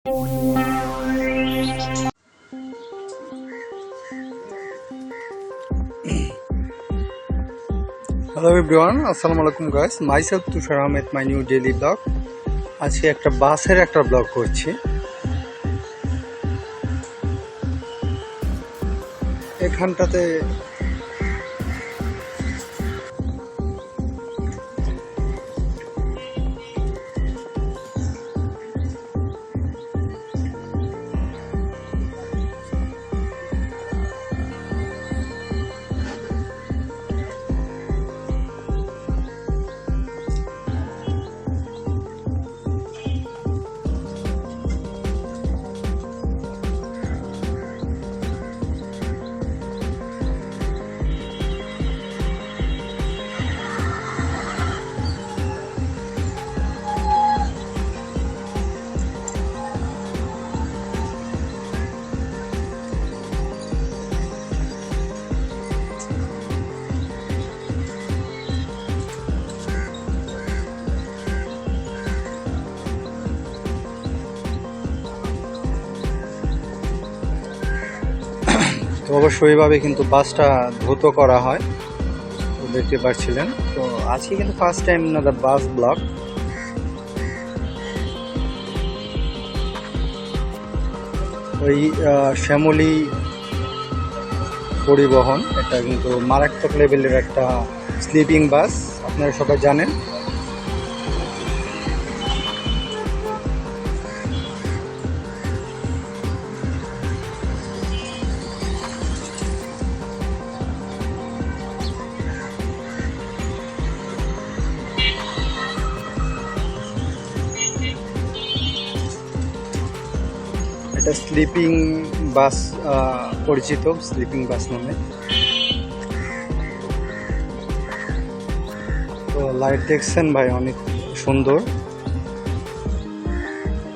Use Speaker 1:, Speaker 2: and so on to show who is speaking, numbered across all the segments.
Speaker 1: Hello everyone, আসসালামু আলাইকুম guys. Myself Tushar Ahmed, my new daily blog. আজকে একটা বাসের একটা ব্লগ করছি। এখানটাতে তো অবশ্যই এইভাবে কিন্তু বাসটা দ্রুত করা হয়, তো দেখতে পাচ্ছিলেন। তো আজকে কিন্তু ফার্স্ট টাইম না দ্য বাস ব্লগ। ওই শ্যামলী পরিবহন, এটা কিন্তু মারাত্মক লেভেলের একটা স্লিপিং বাস, আপনারা সবাই জানেন। এটা স্লিপিং বাস পরিচিত, স্লিপিং বাস নামে। তো লাইট দেখছেন ভাই, অনেক সুন্দর।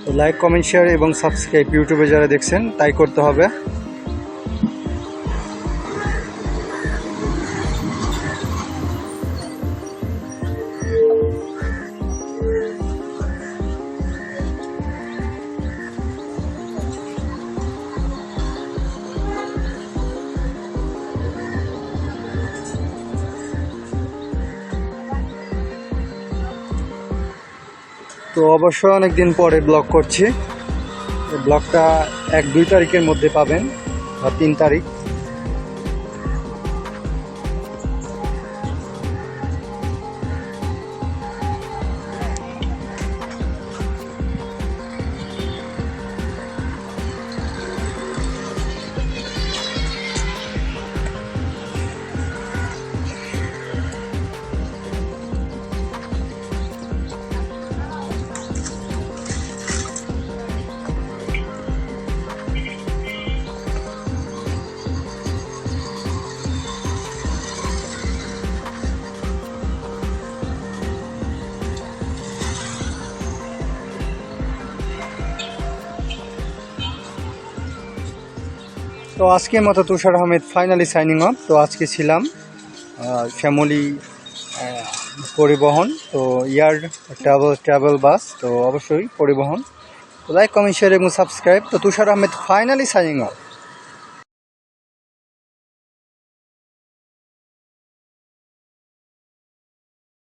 Speaker 1: তো লাইক, কমেন্ট, শেয়ার এবং সাবস্ক্রাইব ইউটিউবে যারা দেখছেন তাই করতে হবে। তো অবশ্যই অনেকদিন পরে ব্লগ করছি। এই ব্লগটা 1-2 তারিখের মধ্যে পাবেন, বা 3 তারিখ। তো আজকের মতো তুষার আহমেদ ফাইনালি সাইনিং অফ। তো আজকে ছিলাম শ্যামলী পরিবহন, তো ইয়ার ট্রাভেল বাস, তো অবশ্যই পরিবহন। তো লাইক, কমেন্ট, শেয়ার এবং সাবস্ক্রাইব। তো তুষার আহমেদ ফাইনালি সাইনিং অফ।